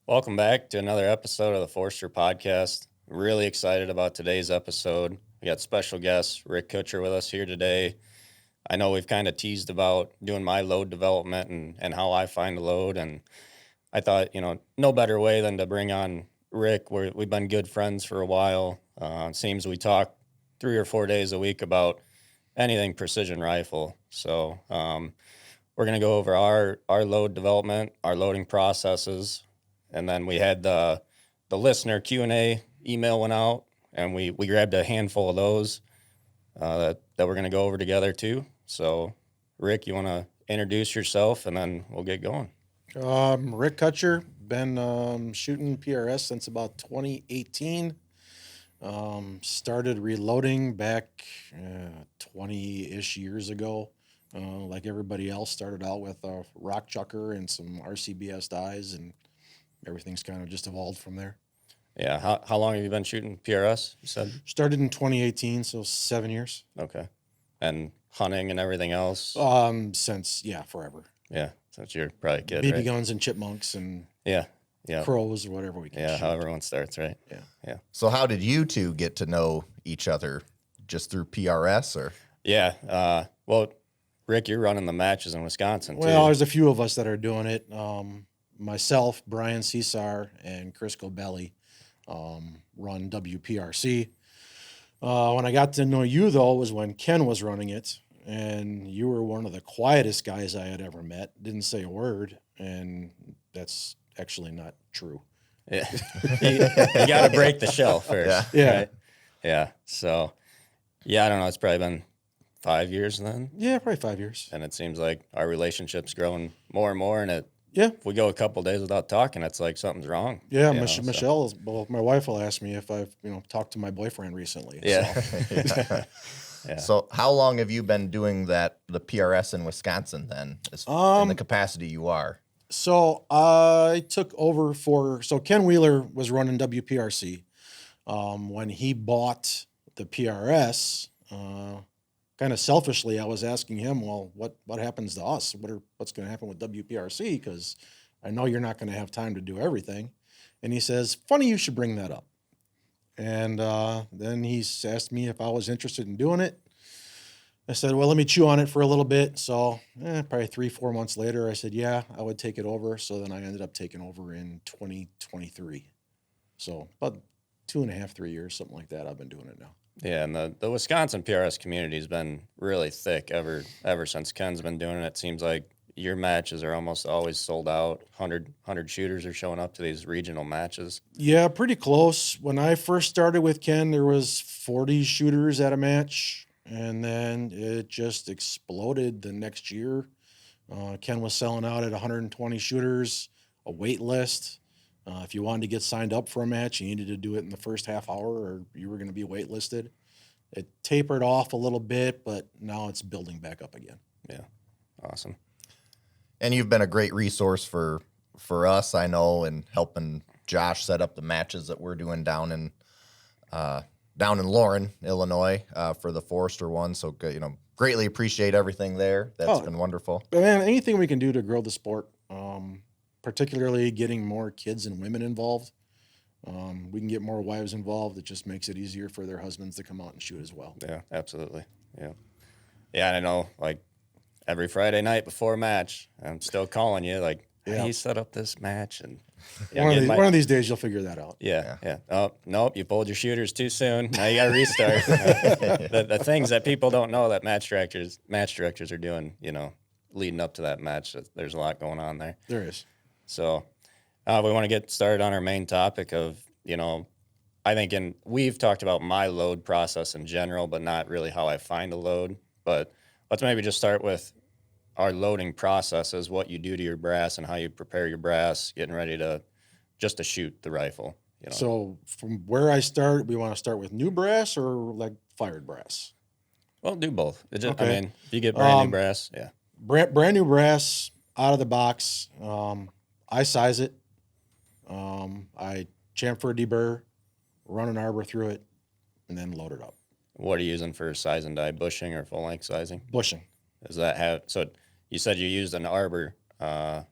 Welcome back to another episode of the Forester Podcast. Really excited about today's episode. We got special guest Rick Kutcher with us here today. I know we've kind of teased about doing my load development and how I find a load, and I thought, no better way than to bring on Rick. We've been good friends for a while. It seems we talk 3 or 4 days a week about anything precision rifle. So we're going to go over our load development, our loading processes, and then we had the listener Q&A email went out, and we grabbed a handful of those that we're going to go over together too. So, Rick, you want to introduce yourself, and then we'll get going. Rick Kutcher, been shooting PRS since about 2018. Started reloading back 20-ish years ago. Like everybody else, started out with a rock chucker and some RCBS dies, and everything's kind of just evolved from there. Yeah. How long have you been shooting PRS, you said? Started in 2018, so 7 years. Okay. And hunting and everything else? Since, forever. Yeah, since you're probably a kid, BB right? guns and chipmunks and Yeah. crows or whatever we can shoot. How everyone starts, right? Yeah. So how did you two get to know each other? Just through PRS or? Yeah. Well, Rick, you're running the matches in Wisconsin, too. Well, there's a few of us that are doing it. Myself, Brian Cesar, and Chris Gobelli run WPRC. When I got to know you, though, was when Ken was running it, and you were one of the quietest guys I had ever met. Didn't say a word, and that's actually not true. Yeah. you got to break the shell first. Yeah. Right? Yeah. So, I don't know. It's probably been 5 years then. Yeah, probably 5 years. And it seems like our relationship's growing more and more. And if we go a couple days without talking, it's like something's wrong. Yeah, Michelle, my wife will ask me if I've, talked to my boyfriend recently. Yeah. So. Yeah. So how long have you been doing the PRS in Wisconsin then, in the capacity you are? So I took over so Ken Wheeler was running WPRC. When he bought the PRS, kind of selfishly, I was asking him, well, what happens to us? What's going to happen with WPRC? Because I know you're not going to have time to do everything. And he says, funny you should bring that up. And then he asked me if I was interested in doing it. I said, well, let me chew on it for a little bit. So probably 3-4 months later, I said, yeah, I would take it over. So then I ended up taking over in 2023. So about 2.5, 3 years, something like that. I've been doing it now. Yeah, and the Wisconsin PRS community has been really thick ever since Ken's been doing it. It seems like your matches are almost always sold out. 100 shooters are showing up to these regional matches. Yeah, pretty close. When I first started with Ken, there was 40 shooters at a match, and then it just exploded the next year. Ken was selling out at 120 shooters, a wait list. If you wanted to get signed up for a match, you needed to do it in the first half hour or you were going to be waitlisted. It tapered off a little bit, but now it's building back up again. Yeah, awesome. And you've been a great resource for us, I know, in helping Josh set up the matches that we're doing down in Lauren, Illinois, for the Forester one. So, greatly appreciate everything there. That's been wonderful. Man, anything we can do to grow the sport, particularly getting more kids and women involved. We can get more wives involved. It just makes it easier for their husbands to come out and shoot as well. Yeah, absolutely. Yeah. Yeah, and I know, like, every Friday night before a match, I'm still calling you, like, hey, you set up this match. And one of these days you'll figure that out. Yeah. Oh, nope, you pulled your shooters too soon. Now you got to restart. the things that people don't know that match directors are doing, leading up to that match, there's a lot going on there. There is. So we want to get started on our main topic of, I think we've talked about my load process in general, but not really how I find a load. But let's maybe just start with our loading processes, what you do to your brass and how you prepare your brass, getting ready to shoot the rifle. So from where I start, we want to start with new brass or like fired brass? Well, do both. Okay. I mean, if you get brand new brass, yeah. Brand new brass out of the box. I size it. I chamfer, deburr, run an arbor through it, and then load it up. What are you using for size and die, bushing or full length sizing? Bushing. Does that have, so you said you used an arbor. Are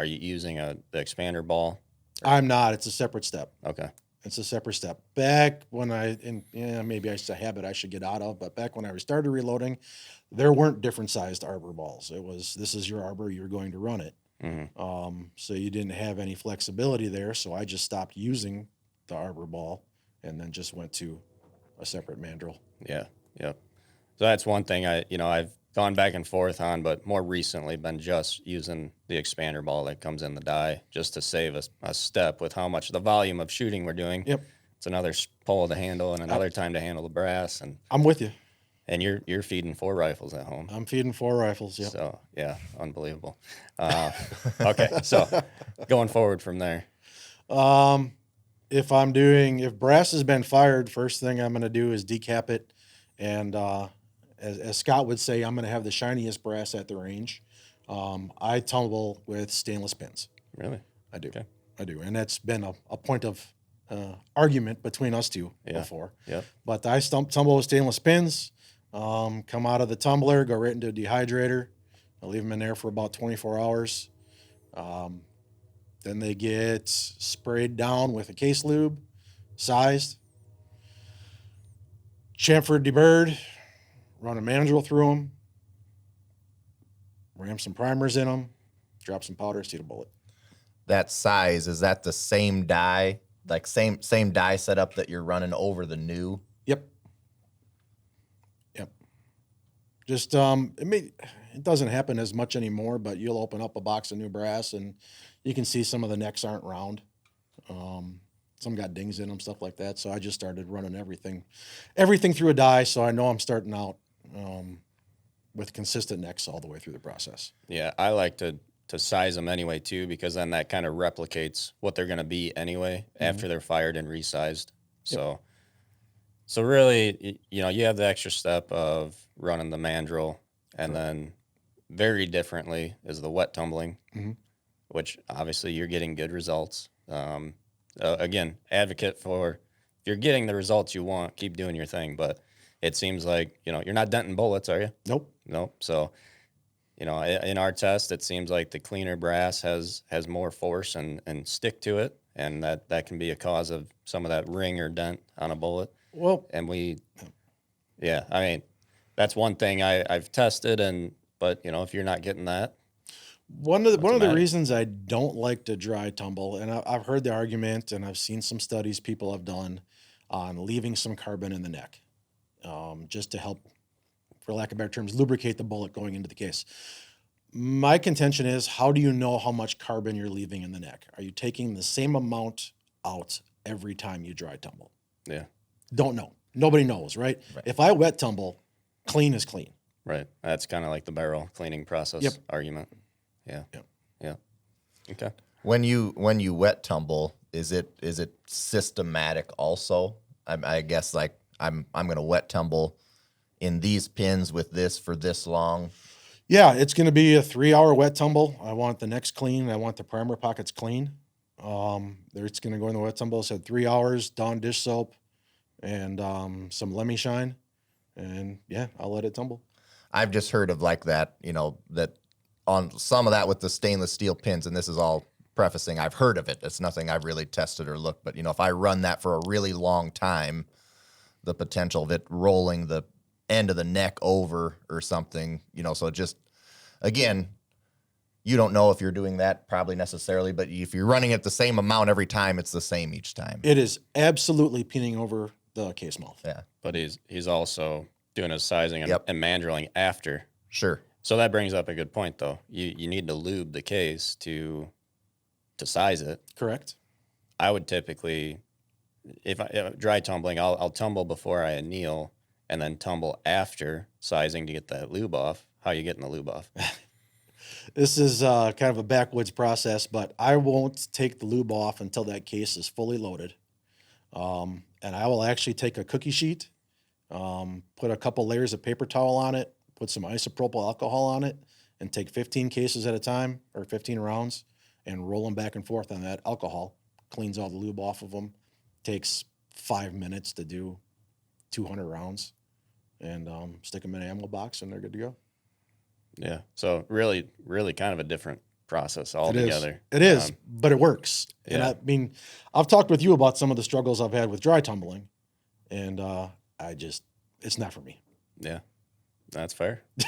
you using the expander ball? I'm not. It's a separate step. Okay. It's a separate step. Back when maybe it's a habit I should get out of, but back when I started reloading, there weren't different sized arbor balls. It was, this is your arbor, you're going to run it. So you didn't have any flexibility there. So I just stopped using the arbor ball and then just went to a separate mandrel. Yeah. Yep. So that's one thing I've gone back and forth on, but more recently been just using the expander ball that comes in the die just to save a step with how much the volume of shooting we're doing. Yep. It's another pull of the handle and another time to handle the brass. And I'm with you. And you're feeding 4 rifles at home. I'm feeding 4 rifles. Yeah. So yeah, unbelievable. Okay, so going forward from there. If brass has been fired, first thing I'm going to do is decap it, and as Scott would say, I'm going to have the shiniest brass at the range. I tumble with stainless pins. Really? I do. Okay. I do, and that's been a point of argument between us two before. Yep. But I tumble with stainless pins. Come out of the tumbler, go right into a dehydrator. I leave them in there for about 24 hours. Then they get sprayed down with a case lube, sized, chamfered, deburred, run a mandrel through them, ram some primers in them, drop some powder, seat a bullet. That size, is that the same die, like same die setup that you're running over the new? Yep. Just it doesn't happen as much anymore, but you'll open up a box of new brass and you can see some of the necks aren't round. Some got dings in them, stuff like that. So I just started running everything through a die, so I know I'm starting out with consistent necks all the way through the process. Yeah, I like to size them anyway too, because then that kind of replicates what they're going to be anyway after they're fired and resized. So really, you have the extra step of running the mandrel, and then very differently is the wet tumbling, which obviously you're getting good results. Again, advocate for, if you're getting the results you want, keep doing your thing. But it seems like, you're not denting bullets, are you? Nope. So, in our test, it seems like the cleaner brass has more force and stick to it, and that can be a cause of some of that ring or dent on a bullet. Well, And that's one thing I've tested, but if you're not getting that, one of the reasons I don't like to dry tumble, and I've heard the argument, and I've seen some studies people have done on leaving some carbon in the neck, just to help, for lack of better terms, lubricate the bullet going into the case. My contention is, how do you know how much carbon you're leaving in the neck? Are you taking the same amount out every time you dry tumble? Yeah. Don't know. Nobody knows, right? If I wet tumble, clean is clean. Right. That's kind of like the barrel cleaning process argument. Yeah. Yep. Yeah. Okay. When you wet tumble, is it systematic also? I guess like I'm gonna wet tumble in these pins with this for this long. Yeah, it's going to be a 3-hour wet tumble. I want the necks clean. I want the primer pockets clean. It's going to go in the wet tumble. It said 3 hours, Dawn dish soap, and some Lemmy Shine, and yeah, I'll let it tumble. I've just heard of like that, that on some of that with the stainless steel pins, and this is all prefacing, I've heard of it. It's nothing I've really tested or looked, but if I run that for a really long time, the potential of it rolling the end of the neck over or something, so just, again, you don't know if you're doing that probably necessarily, but if you're running it the same amount every time, it's the same each time. It is absolutely pinning over the case mouth. Yeah. But he's also doing his sizing and mandreling after. Sure. So that brings up a good point, though. You need to lube the case to size it. Correct. I would typically, if dry tumbling, I'll tumble before I anneal, and then tumble after sizing to get that lube off. How are you getting the lube off? This is kind of a backwoods process, but I won't take the lube off until that case is fully loaded. And I will actually take a cookie sheet, put a couple layers of paper towel on it, put some isopropyl alcohol on it, and take 15 cases at a time, or 15 rounds, and roll them back and forth on that alcohol. Cleans all the lube off of them. Takes 5 minutes to do 200 rounds. And stick them in an ammo box, and they're good to go. Yeah. So really, really kind of a different process It altogether. is. It is, but it works. And yeah. I mean, I've talked with you about some of the struggles I've had with dry tumbling, and it's not for me. Yeah, that's fair. Yeah.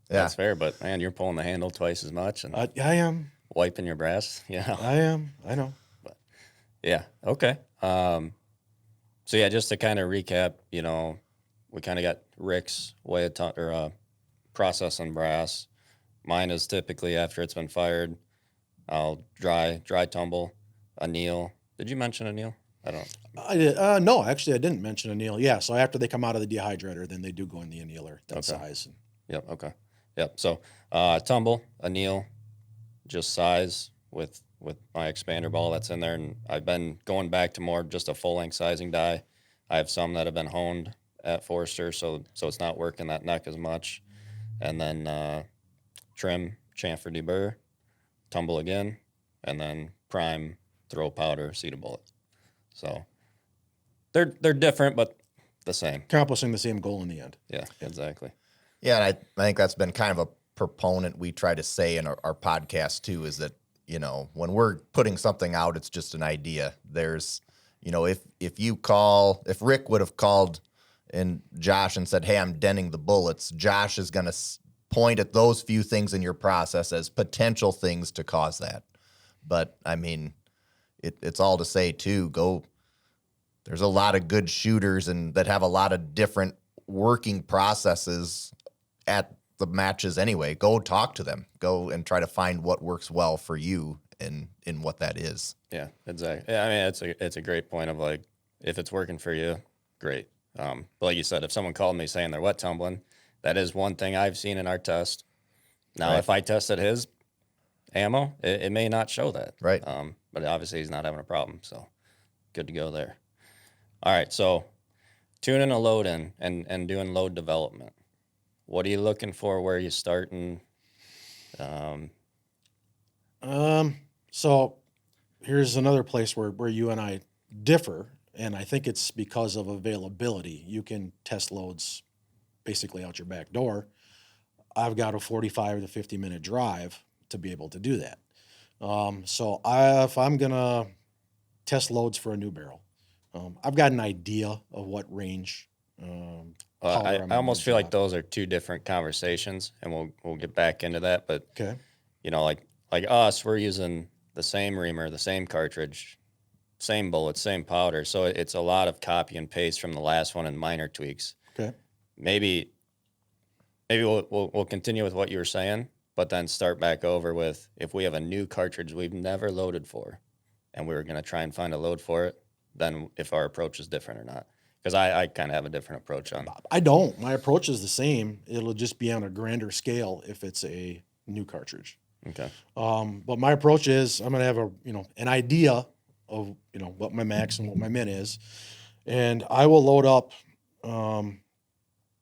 That's fair. But man, you're pulling the handle twice as much and I am. wiping your brass. I am. I know. Yeah. Okay. So yeah, just to kind of recap, we kind of got Rick's way of processing brass. Mine is typically after it's been fired, I'll dry tumble, anneal. Did you mention anneal? I don't. I did. No, actually, I didn't mention anneal. Yeah, so after they come out of the dehydrator, then they do go in the annealer, that size. Yep. Okay. Yep. So tumble, anneal, just size with my expander ball that's in there, and I've been going back to more just a full length sizing die. I have some that have been honed at Forster, so it's not working that neck as much, and then trim, chamfer, deburr, tumble again, and then prime, throw powder, seed a bullet. So they're different, but the same. Accomplishing the same goal in the end. Yeah, exactly. Yeah, and I think that's been kind of a proponent we try to say in our podcast too, is that, when we're putting something out, it's just an idea. There's, if Rick would have called and Josh and said, hey, I'm denting the bullets, Josh is going to point at those few things in your process as potential things to cause that. But I mean, it's all to say too, there's a lot of good shooters and that have a lot of different working processes at the matches anyway. Go talk to them. Go and try to find what works well for you and in what that is. Yeah, exactly. Yeah, I mean, it's a great point of like, if it's working for you, great. But like you said, if someone called me saying they're wet tumbling, that is one thing I've seen in our test. Now, Right. if I tested his ammo, it may not show that. Right. But obviously he's not having a problem, so good to go there. All right, so tuning a load in and doing load development. What are you looking for? Where are you starting? So here's another place where you and I differ, and I think it's because of availability. You can test loads basically out your back door. I've got a 45 to 50-minute drive to be able to do that. So if I'm going to test loads for a new barrel, I've got an idea of what range. I almost feel like those are two different conversations, and we'll get back into that. But Okay. Like us, we're using the same reamer, the same cartridge, same bullets, same powder. So it's a lot of copy and paste from the last one and minor tweaks. Okay. Maybe we'll continue with what you were saying, but then start back over with if we have a new cartridge we've never loaded for, and we were going to try and find a load for it, then if our approach is different or not. Because I kind of have a different approach on. I don't. My approach is the same. It'll just be on a grander scale if it's a new cartridge. Okay. But my approach is I'm going to have an idea of, what my max and what my min is. And I will load up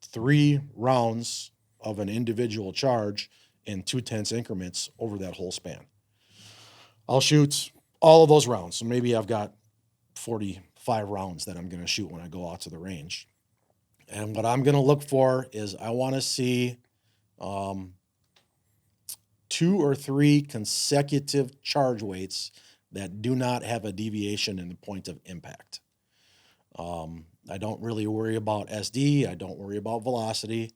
3 rounds of an individual charge in 2/10 increments over that whole span. I'll shoot all of those rounds. So maybe I've got 45 rounds that I'm going to shoot when I go out to the range. And what I'm going to look for is I want to see 2 or 3 consecutive charge weights that do not have a deviation in the point of impact. I don't really worry about SD. I don't worry about velocity.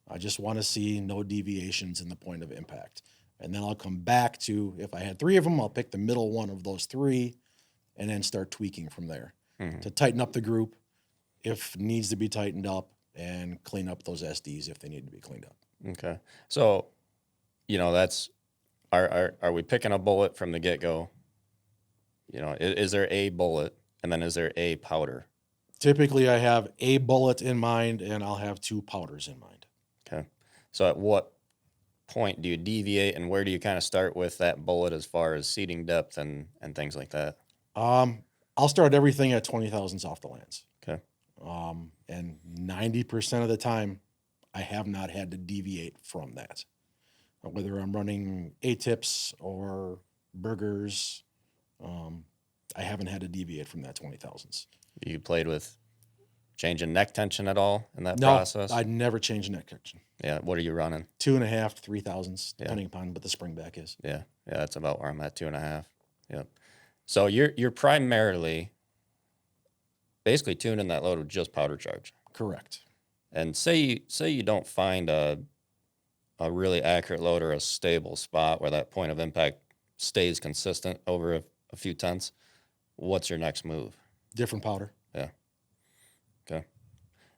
I just want to see no deviations in the point of impact. And then I'll come back to, if I had 3 of them, I'll pick the middle one of those 3 and then start tweaking from there to tighten up the group if needs to be tightened up and clean up those SDs if they need to be cleaned up. Okay. So, that's, are we picking a bullet from the get-go? Is there a bullet and then is there a powder? Typically, I have a bullet in mind and I'll have 2 powders in mind. Okay. So at what point do you deviate and where do you kind of start with that bullet as far as seating depth and things like that? I'll start everything at 20 thousandths off the lands. Okay. And 90% of the time, I have not had to deviate from that. Whether I'm running A-tips or burgers, I haven't had to deviate from that 20 thousandths. You played with changing neck tension at all in that No, process? I'd never change neck tension. Yeah. What are you running? 2.5 to 3,000s, depending upon what the spring back is. Yeah. Yeah. That's about where I'm at, 2.5. Yep. So you're primarily basically tuning that load with just powder charge. Correct. And say you don't find a really accurate load or a stable spot where that point of impact stays consistent over a few tenths. What's your next move? Different powder. Yeah. Okay.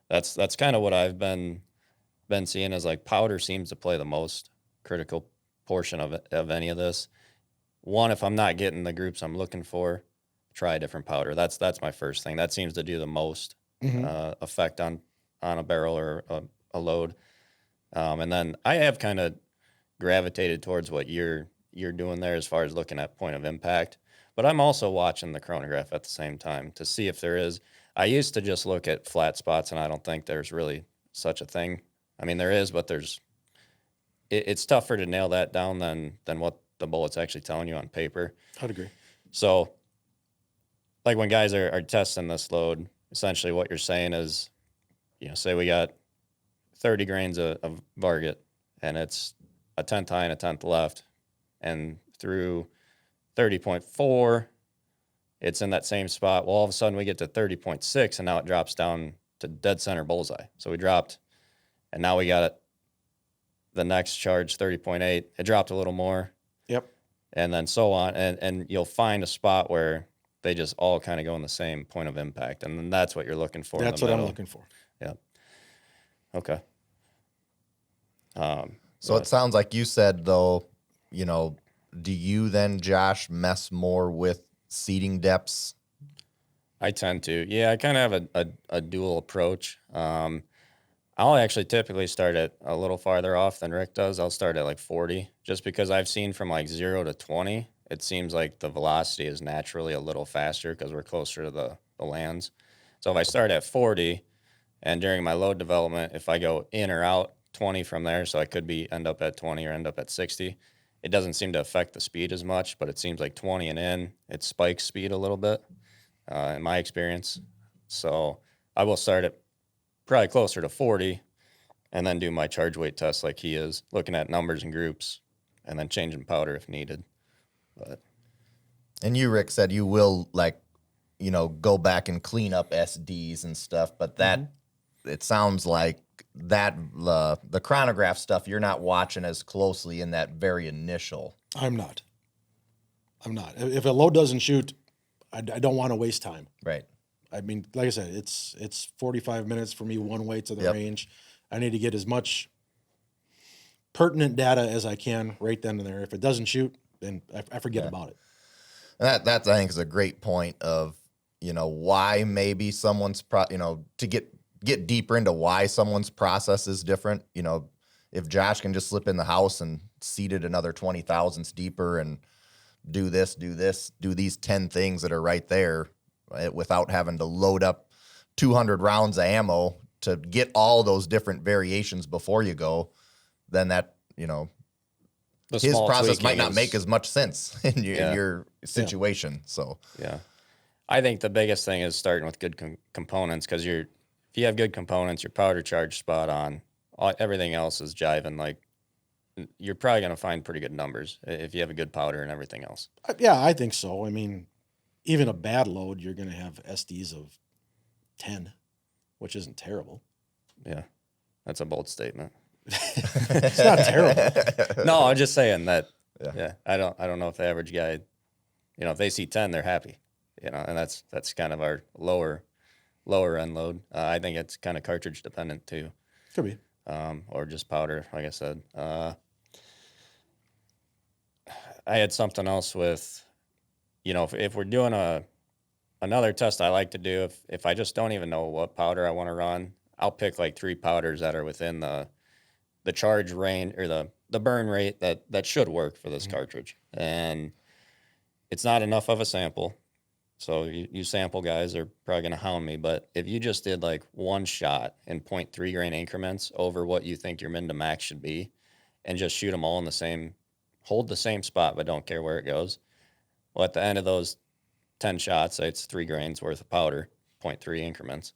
That's kind of what I've been seeing is like powder seems to play the most critical portion of any of this. One, if I'm not getting the groups I'm looking for, try a different powder. That's my first thing. That seems to do the most effect on a barrel or a load. And then I have kind of gravitated towards what you're doing there as far as looking at point of impact. But I'm also watching the chronograph at the same time to see if there is. I used to just look at flat spots, and I don't think there's really such a thing. I mean, there is, but it's tougher to nail that down than what the bullet's actually telling you on paper. I'd agree. So, like when guys are testing this load, essentially what you're saying is, say we got 30 grains of Varget, and it's a 10th high and a 10th left, and through 30.4, it's in that same spot. Well, all of a sudden we get to 30.6, and now it drops down to dead center bullseye. So we dropped, and now we got it. The next charge, 30.8, it dropped a little more. Yep. And then so on. And you'll find a spot where they just all kind of go in the same point of impact. And then that's what you're looking for. That's what I'm looking for. Yeah. Okay. So it sounds like you said, though, do you then, Josh, mess more with seating depths? I tend to. Yeah, I kind of have a dual approach. I'll actually typically start at a little farther off than Rick does. I'll start at like 40, just because I've seen from like 0 to 20, it seems like the velocity is naturally a little faster because we're closer to the lands. So if I start at 40, and during my load development, if I go in or out 20 from there, so I could end up at 20 or end up at 60, it doesn't seem to affect the speed as much, but it seems like 20 and in, it spikes speed a little bit, in my experience. So I will start at probably closer to 40 and then do my charge weight test like he is, looking at numbers and groups and then changing powder if needed. And you, Rick, said you will go back and clean up SDs and stuff, but that it sounds like that the chronograph stuff you're not watching as closely in that very initial. I'm not. If a load doesn't shoot, I don't want to waste time. Right. I mean, like I said, it's 45 minutes for me one way to the range. I need to get as much pertinent data as I can right then and there. If it doesn't shoot, then I forget about it. That I think is a great point of why maybe someone's to get deeper into why someone's process is different. If Josh can just slip in the house and seat it another 20 thousandths deeper and do these 10 things that are right there, without having to load up 200 rounds of ammo to get all those different variations before you go, then that, his process might not make as much sense in your situation. Yeah. So, yeah, I think the biggest thing is starting with good components, because if you have good components, your powder charge spot on, everything else is jiving. Like, you're probably going to find pretty good numbers if you have a good powder and everything else. Yeah, I think so. I mean, even a bad load, you're going to have SDs of 10, which isn't terrible. Yeah, that's a bold statement. It's not terrible. No, I'm just saying that. Yeah, I don't know if the average guy, if they see 10, they're happy. And that's kind of our lower end load. I think it's kind of cartridge dependent too. Could be. Or just powder, like I said. I had something else with, if we're doing another test I like to do, if I just don't even know what powder I want to run, I'll pick like 3 powders that are within the charge range or the burn rate that should work for this cartridge. And it's not enough of a sample. So you sample guys are probably going to hound me, but if you just did like one shot in 0.3 grain increments over what you think your min to max should be, and just shoot them all hold the same spot, but don't care where it goes. Well, at the end of those 10 shots, say it's 3 grains worth of powder, 0.3 increments.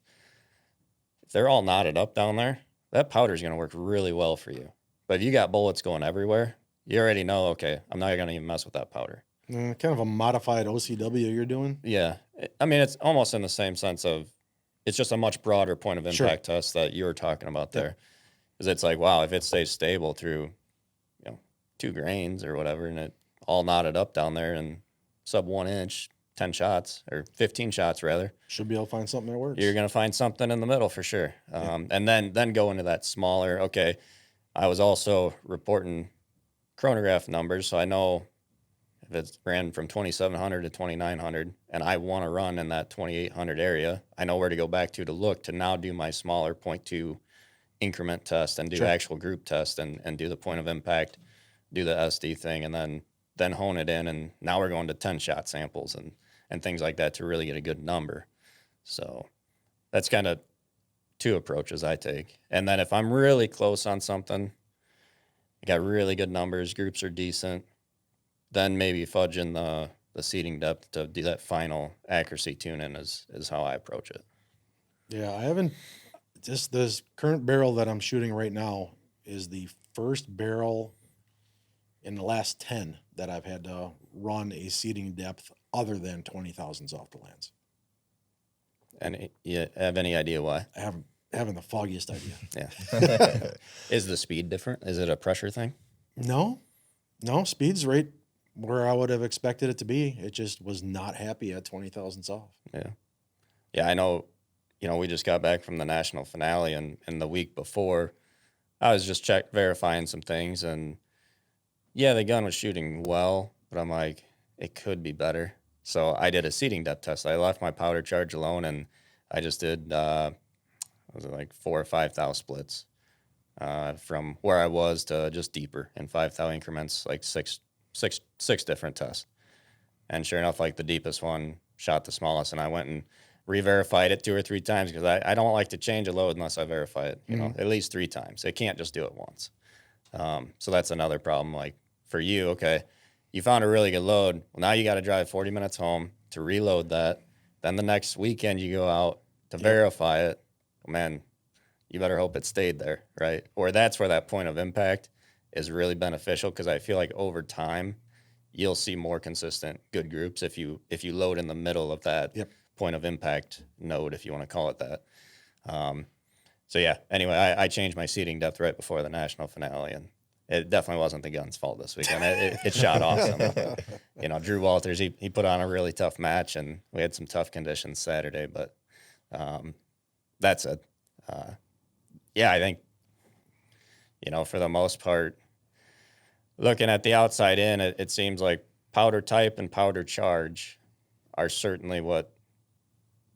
if they're all knotted up down there, that powder's going to work really well for you. But if you got bullets going everywhere, you already know, okay, I'm not going to even mess with that powder. Kind of a modified OCW you're doing. Yeah. I mean, it's almost in the same sense of it's just a much broader point of impact test that you were talking about there. Because it's like, wow, if it stays stable through, 2 grains or whatever, and it all knotted up down there and sub 1 inch, 10 shots or 15 shots rather, Should be able to find something that works. you're going to find something in the middle for sure. And then go into that smaller, okay, I was also reporting chronograph numbers, so I know if it's ran from 2,700 to 2,900 and I want to run in that 2,800 area, I know where to go back to look to now do my smaller 0.2 increment test and do actual group test and do the point of impact, do the SD thing, and then hone it in. And now we're going to 10 shot samples and things like that to really get a good number. So that's kind of 2 approaches I take. And then if I'm really close on something, I got really good numbers, groups are decent, then maybe fudging the seating depth to do that final accuracy tune-in is how I approach it. Yeah, I haven't. Just this current barrel that I'm shooting right now is the first barrel in the last 10 that I've had to run a seating depth other than 20 thousandths off the lens. And you have any idea why? I haven't the foggiest idea. Yeah. Is the speed different? Is it a pressure thing? No, speed's right where I would have expected it to be. It just was not happy at 20 thousandths off. Yeah. Yeah, I know, we just got back from the national finale, and the week before, I was just verifying some things, and yeah, the gun was shooting well, but I'm like, it could be better. So I did a seating depth test. I left my powder charge alone, and I just did, was it like 4 or 5 thou splits from where I was to just deeper in 5 thou increments, like six different tests. And sure enough, like the deepest one shot the smallest, and I went and re-verified it 2 or 3 times because I don't like to change a load unless I verify it, at least 3 times. It can't just do it once. So that's another problem. Like for you, okay, you found a really good load. Well, now you got to drive 40 minutes home to reload that. Then the next weekend you go out to verify it. Well, man, you better hope it stayed there, right? Or that's where that point of impact is really beneficial, because I feel like over time you'll see more consistent good groups if you load in the middle of that point of impact node, if you want to call it that. So yeah, anyway, I changed my seating depth right before the national finale, and it definitely wasn't the gun's fault this weekend. It shot awesome. Drew Walters, he put on a really tough match, and we had some tough conditions Saturday, but that's it. Yeah, I think, for the most part, looking at the outside in, it seems like powder type and powder charge are certainly what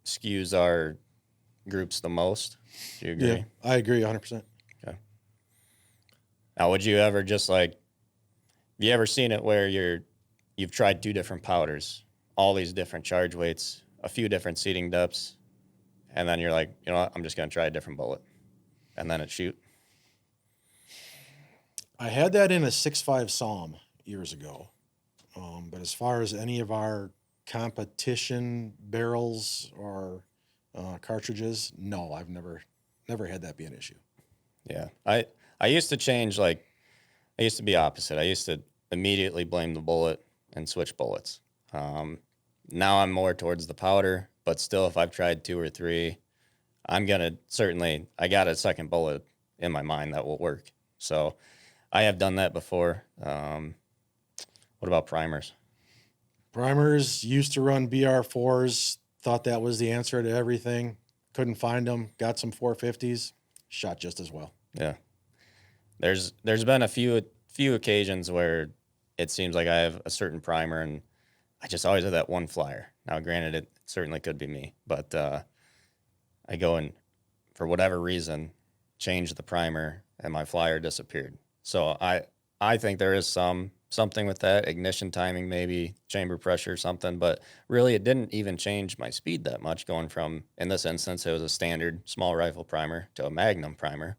skews our groups the most. Do you agree? Yeah, I agree 100%. Okay. Now, would you ever have you ever seen it where you've tried 2 different powders, all these different charge weights, a few different seating depths, and then you're like, you know what, I'm just going to try a different bullet, and then it shoot? I had that in a 6.5 Psalm years ago. But as far as any of our competition barrels or cartridges, no, I've never had that be an issue. Yeah. I used to change, I used to be opposite. I used to immediately blame the bullet and switch bullets. Now I'm more towards the powder, but still, if I've tried 2 or 3, I'm going to I got a second bullet in my mind that will work. So I have done that before. What about primers? Primers, used to run BR4s, thought that was the answer to everything. Couldn't find them, got some 450s, shot just as well. Yeah. There's been a few occasions where it seems like I have a certain primer and I just always have that one flyer. Now, granted, it certainly could be me, but I go and, for whatever reason, change the primer and my flyer disappeared. So I think there is something with that, ignition timing, maybe chamber pressure, something, but really it didn't even change my speed that much, going from, in this instance, it was a standard small rifle primer to a Magnum primer.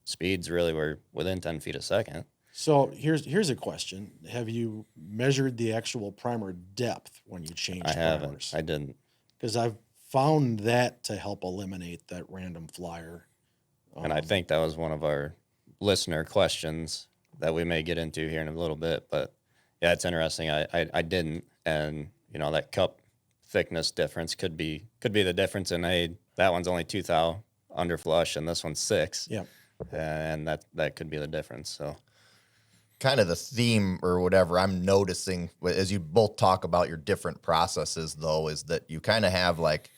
Speeds really were within 10 feet a second. So here's a question. Have you measured the actual primer depth when you changed I haven't. primers? I didn't. Because I've found that to help eliminate that random flyer. And I think that was one of our listener questions that we may get into here in a little bit. But yeah, it's interesting. I didn't, and that cup thickness difference could be the difference in that one's only 2 thou under flush and this one's 6. Yeah. And that could be the difference. So kind of the theme or whatever I'm noticing as you both talk about your different processes, though, is that you kind of have like,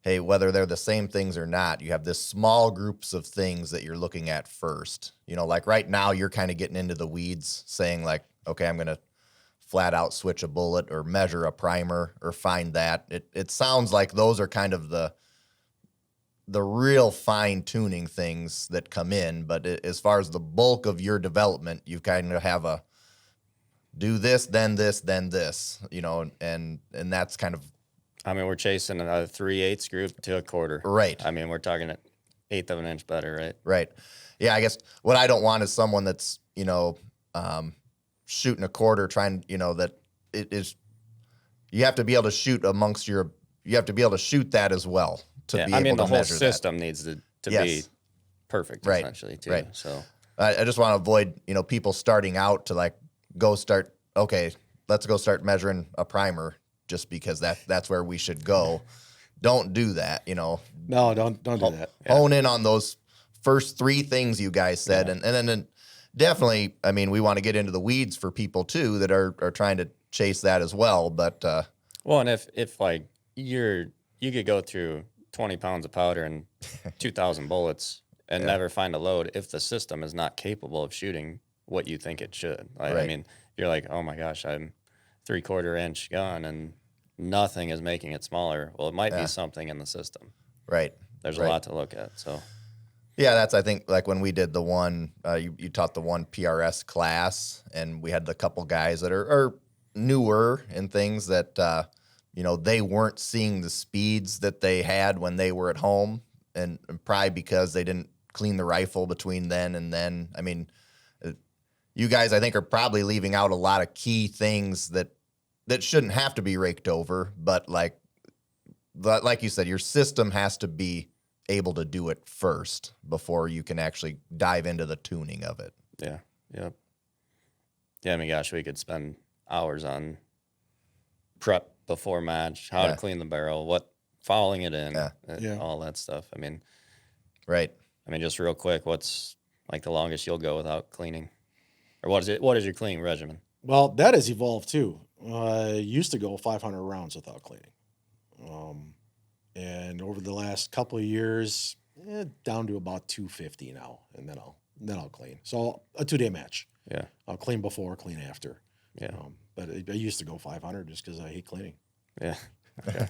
hey, whether they're the same things or not, you have this small groups of things that you're looking at first. Like right now you're kind of getting into the weeds saying like, okay, I'm going to flat out switch a bullet or measure a primer or find that. It sounds like those are kind of the real fine tuning things that come in. But as far as the bulk of your development, you kind of have a do this, then this, then this, and that's kind of. I mean, we're chasing a 3/8 group to a quarter. Right. I mean, we're talking an 1/8 of an inch better, right? Right. Yeah. I guess what I don't want is someone that's, shooting a quarter trying, that it is, you have to be able to shoot you have to be able to shoot that as well. To be able the to whole measure system needs to Yes. be perfect, Right. essentially, too. Right. So I just want to avoid, people starting out to like let's go start measuring a primer just because that's where we should go. Don't do that, No, don't do that. Hone in on those first 3 things you guys said. And then definitely, I mean, we want to get into the weeds for people too that are trying to chase that as well. But well, and if like you could go through 20 pounds of powder and 2,000 bullets and never find a load if the system is not capable of shooting what you think it should. Like, Right. I mean, you're like, oh my gosh, I'm 3/4 inch gun and nothing is making it smaller. Well, it might be something in the system. right. There's Right. a lot to look at. So Yeah, that's, I think, like when we did the one, you taught the one PRS class, and we had the couple guys that are newer and things that, they weren't seeing the speeds that they had when they were at home, and probably because they didn't clean the rifle between then and then. I mean, you guys, I think, are probably leaving out a lot of key things that shouldn't have to be raked over, but like you said, your system has to be able to do it first before you can actually dive into the tuning of it. yeah, yep. Yeah, I mean, gosh, we could spend hours on prep before match, how to clean the barrel, fouling it in, all that stuff. I mean, Right. just real quick, what's like the longest you'll go without cleaning? Or what is your cleaning regimen? Well, that has evolved too. I used to go 500 rounds without cleaning. And over the last couple of years, down to about 250 now, and then I'll clean. So a 2-day match. Yeah. I'll clean before, clean after. Yeah. But I used to go 500 just because I hate cleaning. Yeah. Okay.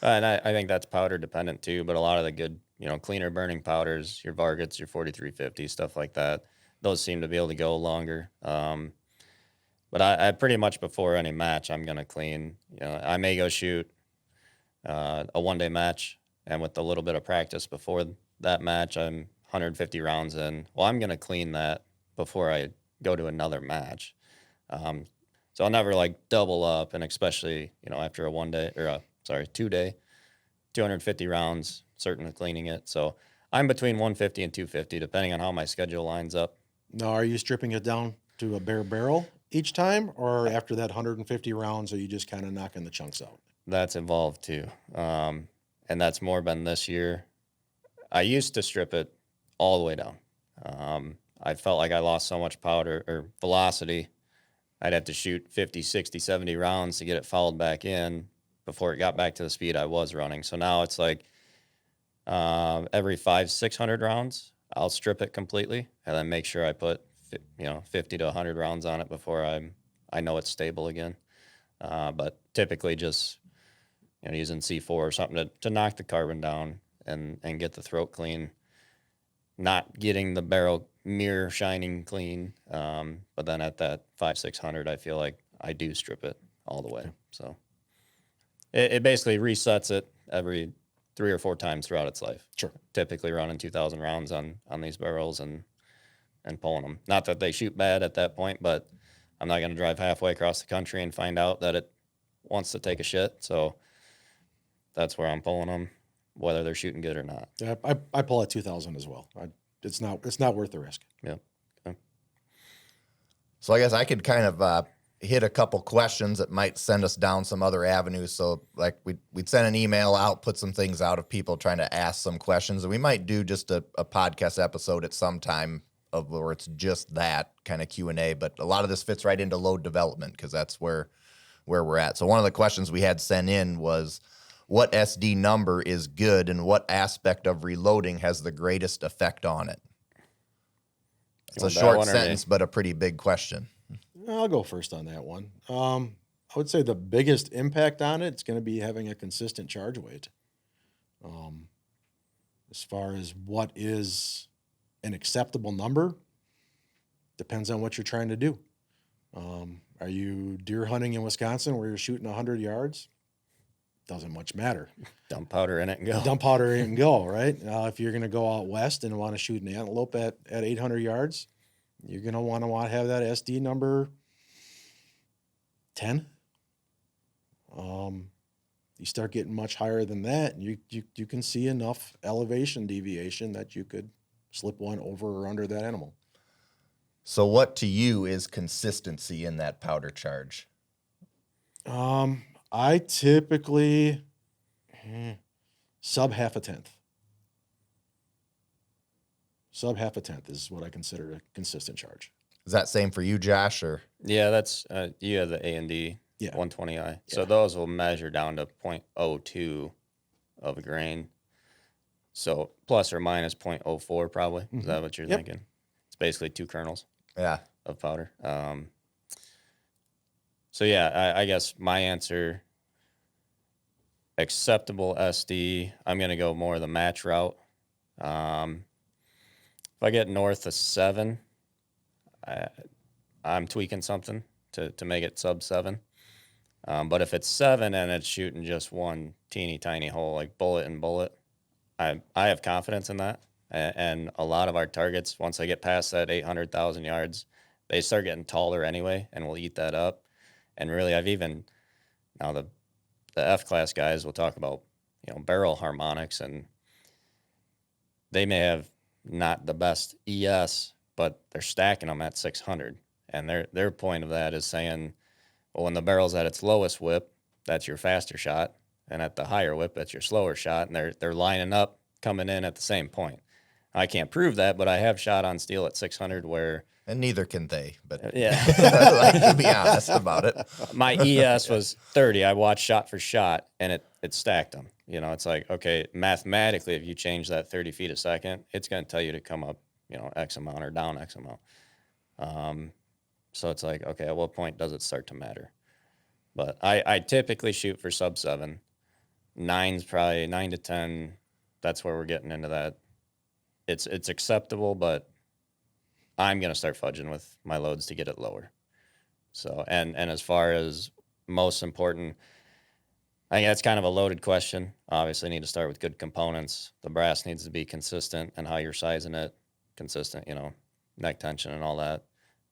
And I think that's powder dependent too, but a lot of the good, cleaner burning powders, your Vargets, your 4350, stuff like that, those seem to be able to go longer. But I pretty much before any match, I'm going to clean. I may go shoot a 1-day match, and with a little bit of practice before that match, I'm 150 rounds in. Well, I'm going to clean that before I go to another match. So I'll never like double up, and especially, after a 2-day, 250 rounds, certainly cleaning it. So I'm between 150 and 250, depending on how my schedule lines up. Now, are you stripping it down to a bare barrel each time, or after that 150 rounds, are you just kind of knocking the chunks out? That's evolved too. And that's more been this year. I used to strip it all the way down. I felt like I lost so much powder or velocity. I'd have to shoot 50, 60, 70 rounds to get it fouled back in before it got back to the speed I was running. So now it's like every 500-600 rounds, I'll strip it completely and then make sure I put 50 to 100 rounds on it before I know it's stable again. But typically just using C4 or something to knock the carbon down and get the throat clean, not getting the barrel mirror shining clean. But then at that 500-600, I feel like I do strip it all the way. So it basically resets it every 3 or 4 times throughout its life. Sure. Typically running 2,000 rounds on these barrels and pulling them. Not that they shoot bad at that point, but I'm not going to drive halfway across the country and find out that it wants to take a shit. So that's where I'm pulling them, whether they're shooting good or not. Yeah, I pull at 2,000 as well. It's not worth the risk. Yep. Okay. So I guess I could kind of hit a couple questions that might send us down some other avenues. So like we'd send an email out, put some things out of people trying to ask some questions, and we might do just a podcast episode at some time of where it's just that kind of Q&A. But a lot of this fits right into load development because that's where we're at. So one of the questions we had sent in was, what SD number is good and what aspect of reloading has the greatest effect on it? It's a short sentence, but a pretty big question. I'll go first on that one. I would say the biggest impact on it's going to be having a consistent charge weight. As far as what is an acceptable number, depends on what you're trying to do. Are you deer hunting in Wisconsin where you're shooting 100 yards? Doesn't much matter. Dump powder in it and go. Dump powder in and go, right? If you're going to go out west and want to shoot an antelope at 800 yards, you're going to want to have that SD number 10. You start getting much higher than that, and you can see enough elevation deviation that you could slip one over or under that animal. So what to you is consistency in that powder charge? I typically sub half a tenth. Sub half a tenth is what I consider a consistent charge. Is that same for you, Josh, or? Yeah, that's you have the A&D 120i. So those will measure down to 0.02 of a grain. So plus or minus 0.04 probably. Is that what you're thinking? It's basically 2 kernels of powder. So yeah, I guess my answer, acceptable SD, I'm going to go more the match route. If I get north of 7, I'm tweaking something to make it sub 7. But if it's 7 and it's shooting just one teeny tiny hole, like bullet and bullet, I have confidence in that. And a lot of our targets, once I get past that 800,000 yards, they start getting taller anyway, and we'll eat that up. And really, I've even, now the F-class guys will talk about, barrel harmonics, and they may have not the best ES, but they're stacking them at 600. And their point of that is saying, well, when the barrel's at its lowest whip, that's your faster shot, and at the higher whip, that's your slower shot, and they're lining up, coming in at the same point. I can't prove that, but I have shot on steel at 600 where... And neither can they, but yeah, like, to be honest about it. My ES was 30. I watched shot for shot, and it stacked them. It's like, okay, mathematically, if you change that 30 feet a second, it's going to tell you to come up, X amount or down X amount. So it's like, okay, at what point does it start to matter? But I typically shoot for sub 7. 9's probably 9 to 10. That's where we're getting into that. It's acceptable, but I'm going to start fudging with my loads to get it lower. So, and as far as most important, I think that's kind of a loaded question. Obviously, you need to start with good components. The brass needs to be consistent and how you're sizing it, consistent, neck tension and all that.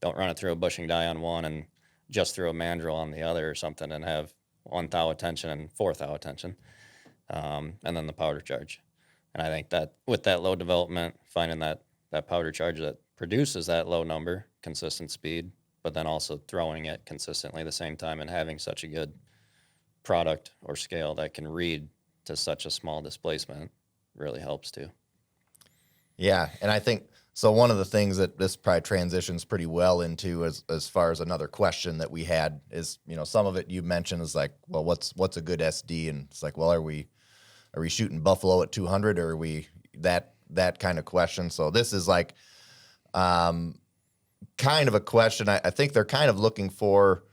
Don't run it through a bushing die on one and just through a mandrel on the other or something and have 1 thou of tension and 4 thou of tension. And then the powder charge. And I think that with that load development, finding that powder charge that produces that low number, consistent speed, but then also throwing it consistently at the same time and having such a good product or scale that can read to such a small displacement really helps too. Yeah, and I think, so one of the things that this probably transitions pretty well into as far as another question that we had is, some of it you mentioned is like, well, what's a good SD? And it's like, well, are we shooting buffalo at 200 or are we that kind of question? So this is like, kind of a question. I think they're kind of looking for,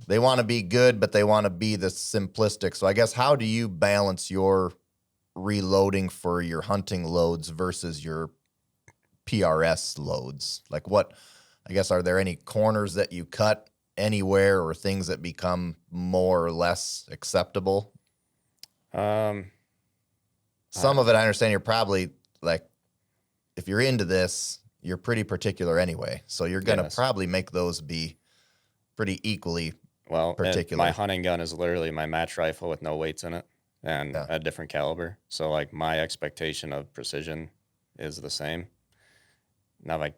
they want to be good, but they want to be the simplistic. So I guess, how do you balance your reloading for your hunting loads versus your PRS loads? Like are there any corners that you cut anywhere or things that become more or less acceptable? Some of it, I understand you're probably like, if you're into this, you're pretty particular anyway. So you're going to probably make those be pretty equally particular. My hunting gun is literally my match rifle with no weights in it. and Yeah. a different caliber. So like my expectation of precision is the same. Now, like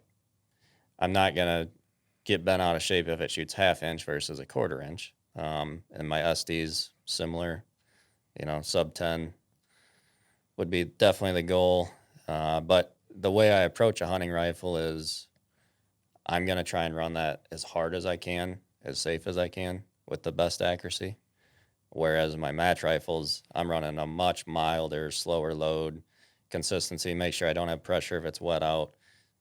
I'm not gonna get bent out of shape if it shoots half inch versus a quarter inch. And my SD's similar, sub 10 would be definitely the goal. But the way I approach a hunting rifle is I'm going to try and run that as hard as I can, as safe as I can, with the best accuracy. Whereas my match rifles, I'm running a much milder, slower load, consistency, make sure I don't have pressure if it's wet out,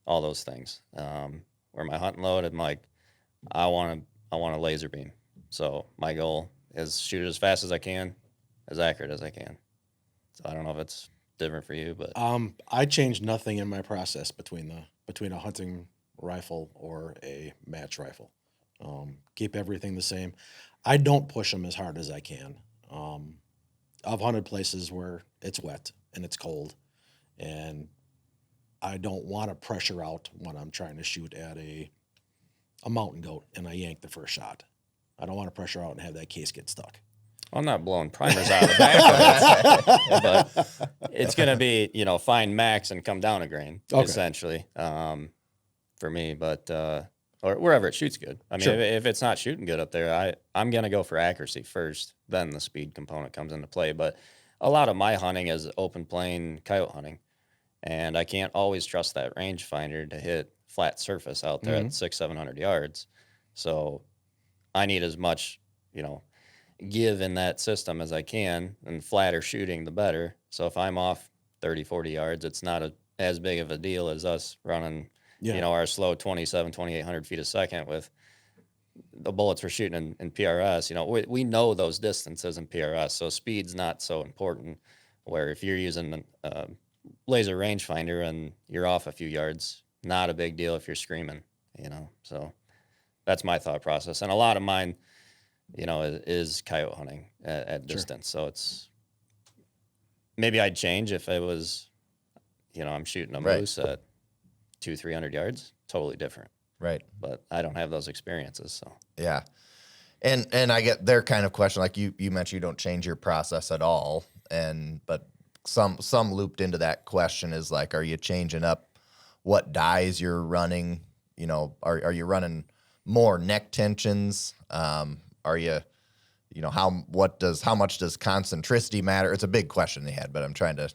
all those things. Where my hunting load, I'm like, I want a laser beam. So my goal is shoot it as fast as I can, as accurate as I can. So I don't know if it's different for you, but I changed nothing in my process between a hunting rifle or a match rifle. Keep everything the same. I don't push them as hard as I can. I've hunted places where it's wet and it's cold, and I don't want to pressure out when I'm trying to shoot at a mountain goat and I yank the first shot. I don't want to pressure out and have that case get stuck. I'm not blowing primers out of the back of it, but it's going to be, find max and come down a grain, essentially, for me. But or wherever it shoots good. I mean, Sure. if it's not shooting good up there, I'm going to go for accuracy first, then the speed component comes into play. But a lot of my hunting is open plain coyote hunting, and I can't always trust that rangefinder to hit flat surface out there at 600-700 yards. So I need as much, give in that system as I can, and flatter shooting the better. So if I'm off 30-40 yards, it's not as big of a deal as us running our slow 2,800 feet a second with the bullets we're shooting in PRS. We know those distances in PRS, so speed's not so important. Where if you're using a laser rangefinder and you're off a few yards, not a big deal if you're screaming. So that's my thought process, and a lot of mine, is coyote hunting at distance. So it's maybe I'd change if it was, I'm shooting a moose at 200-300 yards, totally different. Right. But I don't have those experiences. So yeah. And I get their kind of question, like you mentioned, you don't change your process at all. But some looped into that question is like, are you changing up what dies you're running? Are you running more neck tensions? Are you, how much does concentricity matter? It's a big question they had, but I'm trying to.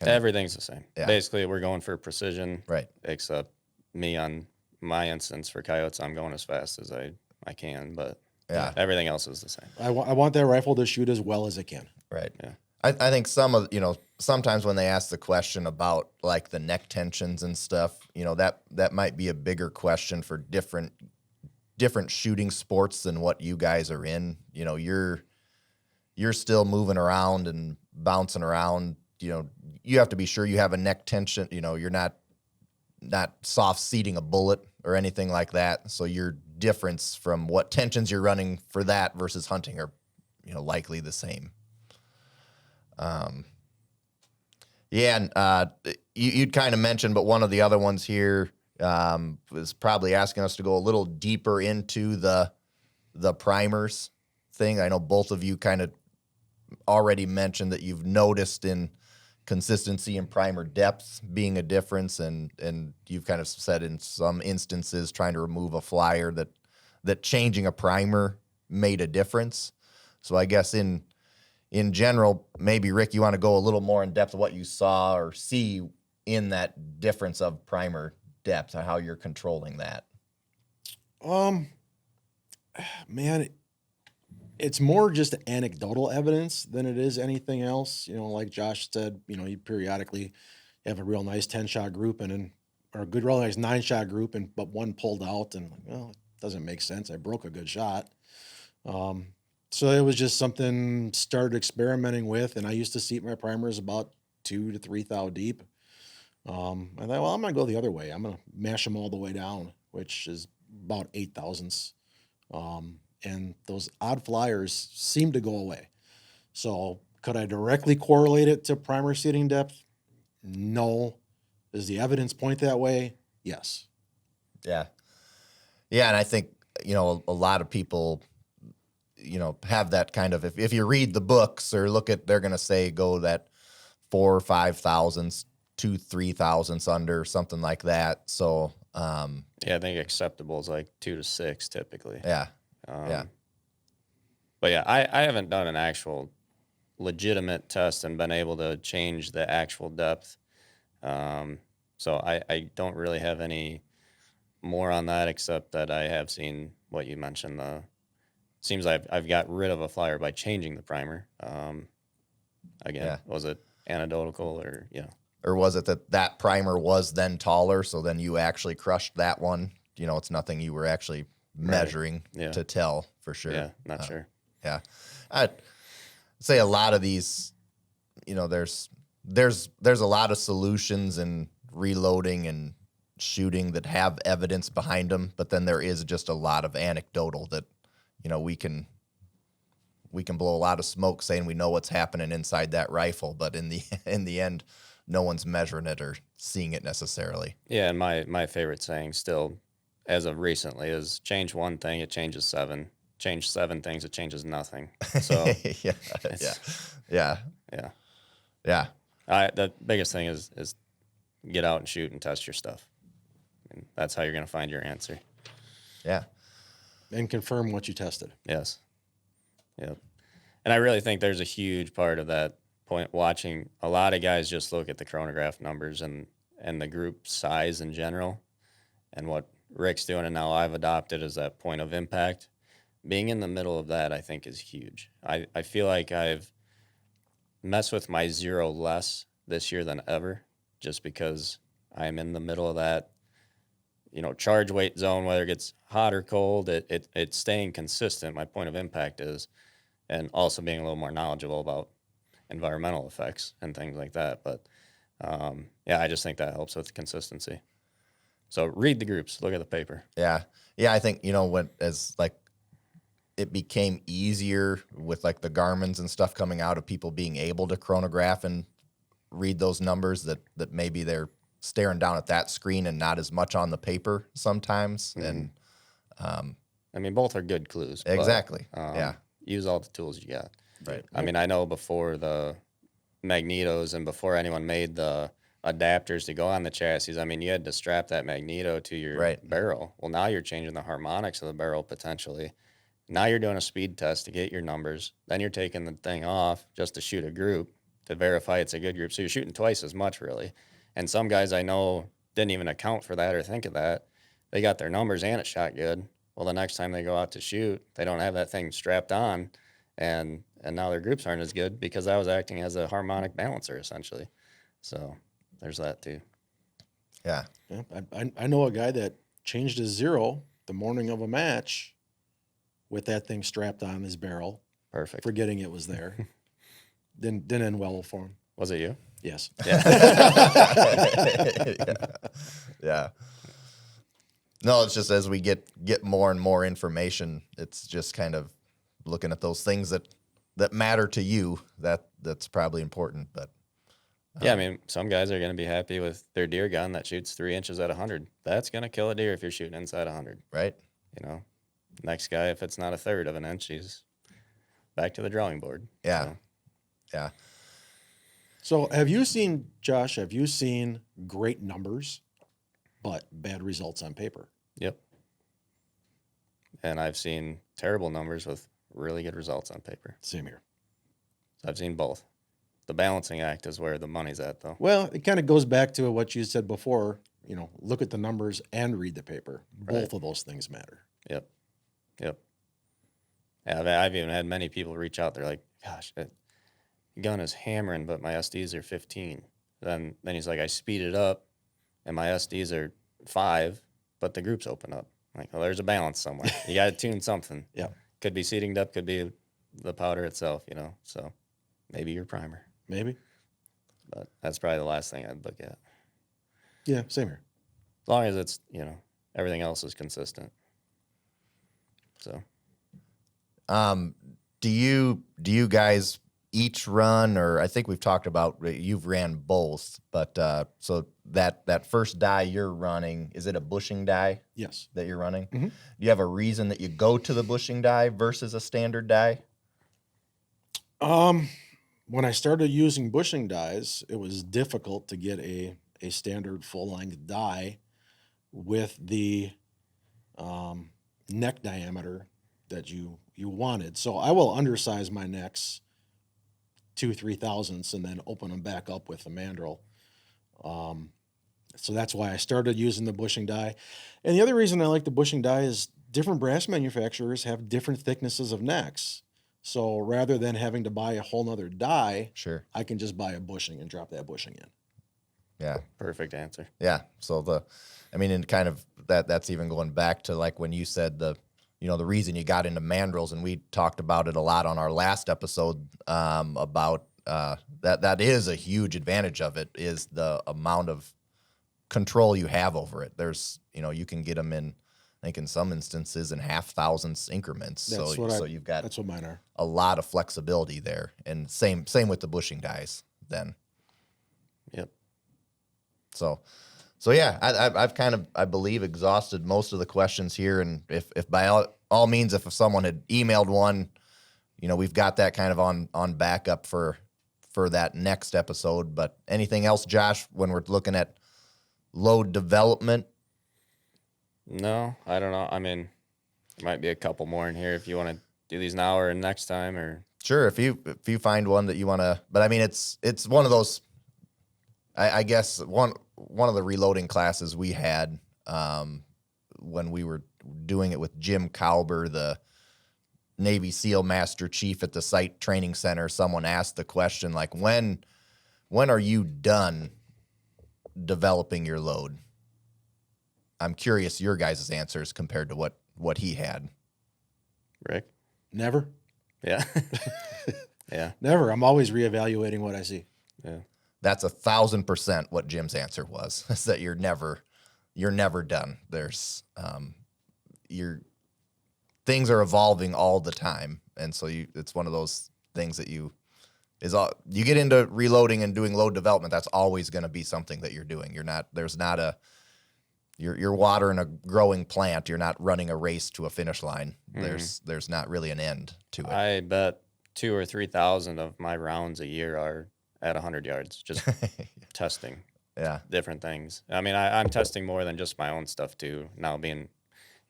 Everything's the same. Yeah. Basically, we're going for precision. Right. Except me on my instance for coyotes, I'm going as fast as I can, but everything else is the same. I want that rifle to shoot as well as it can. Right. Yeah. I think sometimes when they ask the question about like the neck tensions and stuff, that might be a bigger question for different shooting sports than what you guys are in. You're still moving around and bouncing around. You have to be sure you have a neck tension. You're not soft seating a bullet or anything like that. So your difference from what tensions you're running for that versus hunting are, likely the same. You'd kind of mentioned, but one of the other ones here was probably asking us to go a little deeper into the primers thing. I know both of you kind of already mentioned that you've noticed in consistency and primer depth being a difference, and you've kind of said in some instances trying to remove a flyer that changing a primer made a difference. So I guess in general, maybe Rick, you want to go a little more in depth of what you saw or see in that difference of primer depth, or how you're controlling that. Man, it's more just anecdotal evidence than it is anything else. Like Josh said, you periodically have a real nice 10-shot group or a good, real nice 9-shot group, but one pulled out, and it doesn't make sense. I broke a good shot. So it was just something started experimenting with, and I used to seat my primers about 2,000 to 3,000 deep. I thought, well, I'm going to go the other way. I'm going to mash them all the way down, which is about 8 thousandths. And those odd flyers seem to go away. So could I directly correlate it to primer seating depth? No. Does the evidence point that way? Yes. Yeah. Yeah, and I think, a lot of people have that kind of, if you read the books or look at, they're going to say go that 4 or 5 thousandths, 2, 3 thousandths under, something like that. So, I think acceptable is like 2 to 6 typically. yeah. But yeah, I haven't done an actual legitimate test and been able to change the actual depth. So I don't really have any more on that, except that I have seen what you mentioned. Seems I've got rid of a flyer by changing the primer. Again, was it anecdotal or Or was it that primer was then taller, so then you actually crushed that one? It's nothing you were actually measuring to tell for sure. Yeah, not sure. Yeah. I'd say a lot of these, there's a lot of solutions in reloading and shooting that have evidence behind them, but then there is just a lot of anecdotal that, we can blow a lot of smoke saying we know what's happening inside that rifle, but in the end, no one's measuring it or seeing it necessarily. Yeah, and my favorite saying still, as of recently, is change one thing, it changes 7. Change 7 things, it changes nothing. So yeah. The biggest thing is get out and shoot and test your stuff. And that's how you're going to find your answer. Yeah. And confirm what you tested. Yes. Yep. And I really think there's a huge part of that point. Watching a lot of guys just look at the chronograph numbers and the group size in general, and what Rick's doing and now I've adopted is that point of impact. Being in the middle of that, I think, is huge. I feel like I've messed with my 0 less this year than ever, just because I'm in the middle of that, charge weight zone, whether it gets hot or cold, it's staying consistent. My point of impact is, and also being a little more knowledgeable about environmental effects and things like that. But I just think that helps with consistency. So read the groups, look at the paper. Yeah. I think, when it became easier with the Garmin's and stuff coming out of people being able to chronograph and read those numbers, that maybe they're staring down at that screen and not as much on the paper sometimes. Mm-hmm. And both are good clues. Exactly. But, use all the tools you got. Right. I know before the magnetos and before anyone made the adapters to go on the chassis, you had to strap that magneto to your barrel. Well, now you're changing the harmonics of the barrel potentially. Now you're doing a speed test to get your numbers. Then you're taking the thing off just to shoot a group to verify it's a good group. So you're shooting twice as much, really. And some guys I know didn't even account for that or think of that. They got their numbers and it shot good. Well, the next time they go out to shoot, they don't have that thing strapped on, and now their groups aren't as good because I was acting as a harmonic balancer, essentially. So there's that, too. Yeah. I know a guy that changed his 0 the morning of a match with that thing strapped on his barrel. Perfect. Forgetting it was there. Didn't end well for him. Was it you? Yes. Yeah. No, it's just as we get more and more information, it's just kind of looking at those things that matter to you. That's probably important. But some guys are going to be happy with their deer gun that shoots 3 inches at 100. That's going to kill a deer if you're shooting inside 100. Right. Next guy, if it's not a third of an inch, he's back to the drawing board. Yeah. So. Yeah. So Josh, have you seen great numbers, but bad results on paper? Yep. And I've seen terrible numbers with really good results on paper. Same here. So I've seen both. The balancing act is where the money's at, though. Well, it kind of goes back to what you said before, look at the numbers and read the paper. Both of those things matter. Yep. Yeah, I've even had many people reach out. They're like, gosh, that gun is hammering, but my SDs are 15. Then he's like, I speed it up, and my SDs are 5, but the groups open up. I'm like, well, there's a balance somewhere. You got to tune something. Yeah. Could be seating depth, could be the powder itself, So maybe your primer. Maybe. But that's probably the last thing I'd look at. Yeah, same here. As long as it's, everything else is consistent. So. Do you guys each run, or I think we've talked about, you've ran both, but so that first die you're running, is it a bushing die Yes. that you're running? Mhm. Do you have a reason that you go to the bushing die versus a standard die? When I started using bushing dies, it was difficult to get a standard full length die with the neck diameter that you wanted. So I will undersize my necks 2-3 thousandths and then open them back up with the mandrel. So that's why I started using the bushing die. And the other reason I like the bushing die is different brass manufacturers have different thicknesses of necks. So rather than having to buy a whole nother die, Sure. I can just buy a bushing and drop that bushing in. Yeah. Perfect answer. Yeah. So and kind of that's even going back to like when you said the reason you got into mandrels, and we talked about it a lot on our last episode about that is a huge advantage of it is the amount of control you have over it. There's, you can get them in, I think in some instances in half thousandths increments. So you've got that's what mine are. a lot of flexibility there, and same with the bushing dies then. Yep. So yeah, I've kind of, I believe, exhausted most of the questions here. And if by all means, if someone had emailed one, we've got that kind of on backup for that next episode. But anything else, Josh, when we're looking at load development? No, I don't know. I mean, there might be a couple more in here if you want to do these now or next time, or Sure, if you find one that you want to, but I mean, it's one of those. I guess one of the reloading classes we had when we were doing it with Jim Kalber, the Navy SEAL Master Chief at the Site Training Center. Someone asked the question like, when are you done developing your load? I'm curious your guys' answers compared to what he had. Rick. Never. Yeah. Yeah. Never. I'm always reevaluating what I see. Yeah. That's 1,000% what Jim's answer was. Is that you're never done. There's your things are evolving all the time, and so it's one of those things that you get into reloading and doing load development. That's always going to be something that you're doing. You're watering a growing plant. You're not running a race to a finish line. Mm-hmm. There's not really an end to it. I bet 2,000 or 3,000 of my rounds a year are at 100 yards, just testing different things. I mean, I'm testing more than just my own stuff too. Now being,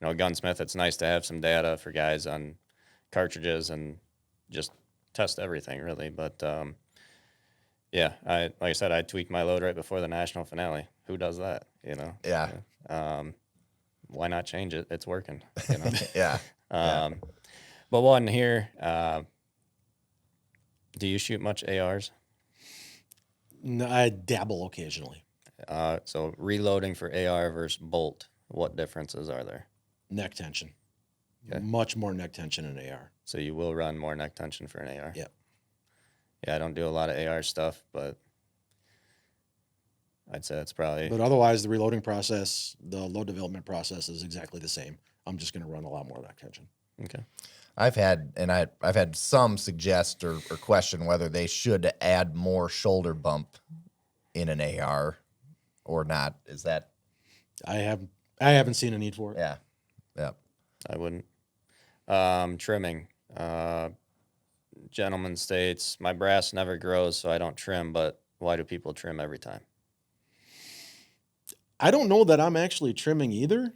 a gunsmith, it's nice to have some data for guys on cartridges and just test everything really. But yeah, like I said, I tweaked my load right before the national finale. Who does that? Yeah. Why not change it? It's working. Yeah. But one here, do you shoot much ARs? No, I dabble occasionally. So reloading for AR versus bolt, what differences are there? Neck tension. Okay. Much more neck tension in AR. So you will run more neck tension for an AR? Yep. Yeah, I don't do a lot of AR stuff, but I'd say it's probably... But otherwise, the reloading process, the load development process is exactly the same. I'm just going to run a lot more neck tension. Okay. I've had some suggest or question whether they should add more shoulder bump in an AR or not. Is that? I haven't seen a need for it. Yeah. Yeah. I wouldn't. Trimming. Gentleman states, my brass never grows, so I don't trim, but why do people trim every time? I don't know that I'm actually trimming either.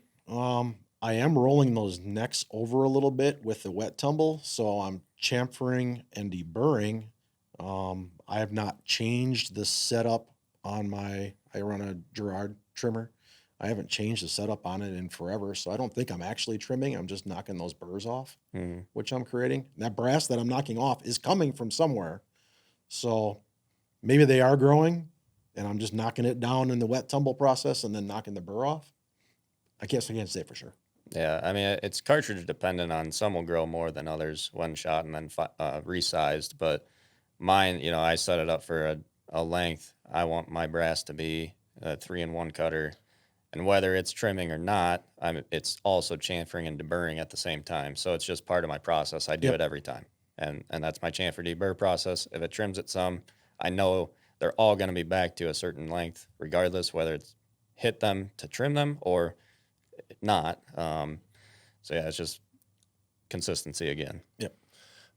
I am rolling those necks over a little bit with the wet tumble, so I'm chamfering and deburring. I have not changed the setup on I run a Girard trimmer. I haven't changed the setup on it in forever, so I don't think I'm actually trimming. I'm just knocking those burrs off, which I'm creating. That brass that I'm knocking off is coming from somewhere. So maybe they are growing, and I'm just knocking it down in the wet tumble process and then knocking the burr off. I can't say for sure. Yeah, I mean, it's cartridge dependent on some will grow more than others when shot and then resized. But mine, I set it up for a length. I want my brass to be a 3-in-1 cutter. And whether it's trimming or not, it's also chamfering and deburring at the same time. So it's just part of my process. I do it every time. And that's my chamfer deburr process. If it trims it some, I know they're all going to be back to a certain length, regardless whether it's hit them to trim them or not. So yeah, it's just consistency again. Yep.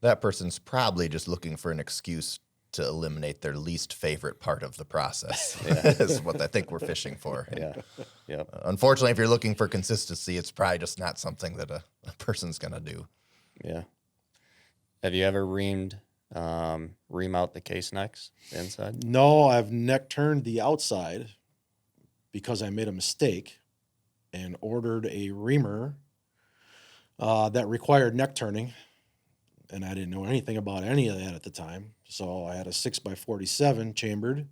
That person's probably just looking for an excuse to eliminate their least favorite part of the process. Is what I think we're fishing for. Yeah. Yep. Unfortunately, if you're looking for consistency, it's probably just not something that a person's going to do. Yeah. Have you ever ream out the case necks inside? No, I've neck turned the outside because I made a mistake and ordered a reamer that required neck turning. And I didn't know anything about any of that at the time. So I had a 6x47 chambered,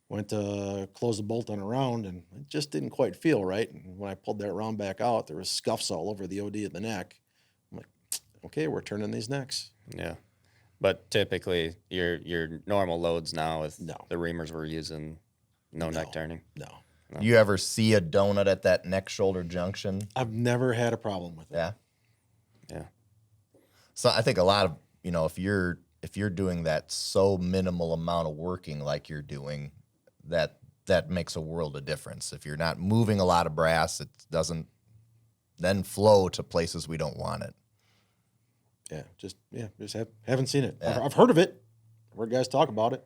went to close the bolt on a round, and it just didn't quite feel right. And when I pulled that round back out, there was scuffs all over the OD of the neck. I'm like, okay, we're turning these necks. Yeah. But typically your normal loads now with No. the reamers we're using, no neck turning. No. You ever see a donut at that neck shoulder junction? I've never had a problem with it. Yeah. Yeah. So I think a lot of, if you're doing that so minimal amount of working like you're doing, that makes a world of difference. If you're not moving a lot of brass, it doesn't then flow to places we don't want it. Just haven't seen it. Yeah. I've heard of it. I've heard guys talk about it.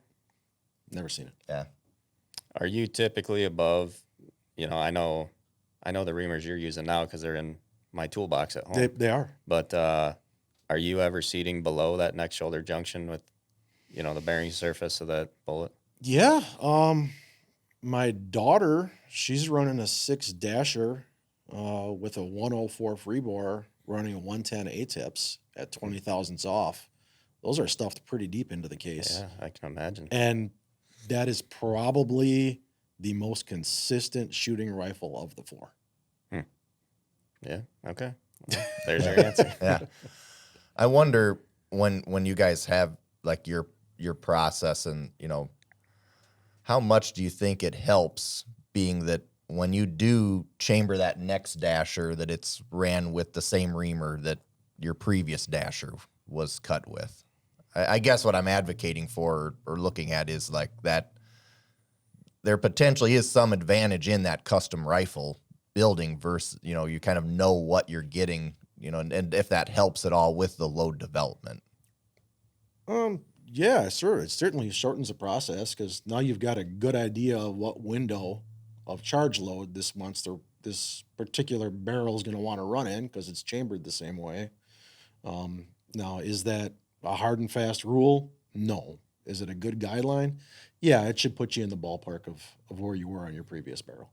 Never seen it. Yeah. Are you typically above, I know the reamers you're using now because they're in my toolbox at home. They are. But are you ever seating below that neck shoulder junction with, the bearing surface of that bullet? Yeah. My daughter, she's running a 6-dasher with a 104 freebore running a 110 A-tips at 20 thousandths off. Those are stuffed pretty deep into the case. Yeah, I can imagine. And that is probably the most consistent shooting rifle of the 4. Yeah. Okay. Well, there's your answer. Yeah. I wonder when you guys have like your process and, how much do you think it helps being that when you do chamber that next dasher that it's ran with the same reamer that your previous dasher was cut with? I guess what I'm advocating for or looking at is like that there potentially is some advantage in that custom rifle building versus, you kind of know what you're getting, and if that helps at all with the load development. Yeah, sure. It certainly shortens the process because now you've got a good idea of what window of charge load this particular barrel is going to want to run in because it's chambered the same way. Now, is that a hard and fast rule? No. Is it a good guideline? Yeah, it should put you in the ballpark of where you were on your previous barrel.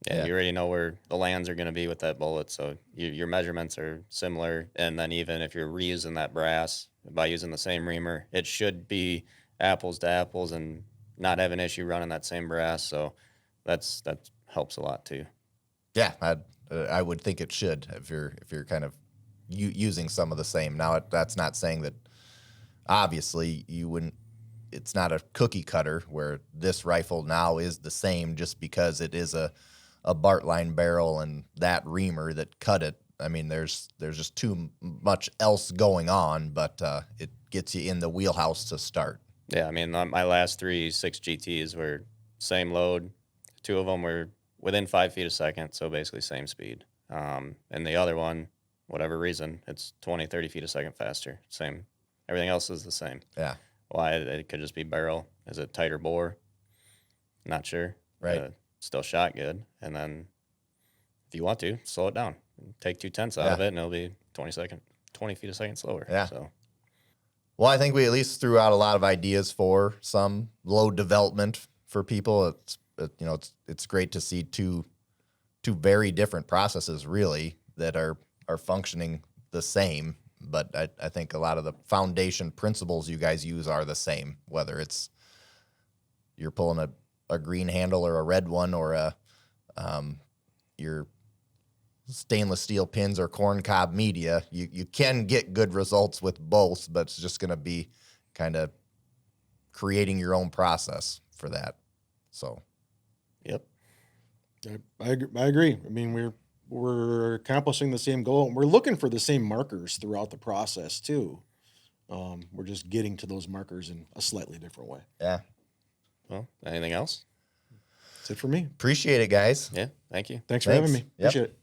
Yeah, you already know where the lands are going to be with that bullet, so your measurements are similar. And then even if you're reusing that brass by using the same reamer, it should be apples to apples and not have an issue running that same brass. So that helps a lot too. Yeah, I would think it should if you're kind of using some of the same. Now that's not saying that obviously you wouldn't. It's not a cookie cutter where this rifle now is the same just because it is a Bartline barrel and that reamer that cut it. I mean, there's just too much else going on, but it gets you in the wheelhouse to start. Yeah, I mean, my last 3 6 GTs were same load. 2 of them were within 5 feet a second, so basically same speed. And the other one, whatever reason, it's 20, 30 feet a second faster. Same. Everything else is the same. Yeah. Why? It could just be barrel. Is it tighter bore? Not sure. Right. Still shot good. And then if you want to, slow it down. Take 2/10 out of it, and it'll be 20 feet a second slower. Yeah. So. Well, I think we at least threw out a lot of ideas for some load development for people. It's great to see two very different processes really that are functioning the same. But I think a lot of the foundation principles you guys use are the same, whether it's you're pulling a green handle or a red one or your stainless steel pins or corn cob media. You can get good results with both, but it's just going to be kind of creating your own process for that. So, Yep. I agree. I mean, we're accomplishing the same goal, and we're looking for the same markers throughout the process too. We're just getting to those markers in a slightly different way. yeah. Well, anything else? That's it for me. Appreciate it, guys. Yeah. Thank you. Thanks for having me. Yep. Appreciate it.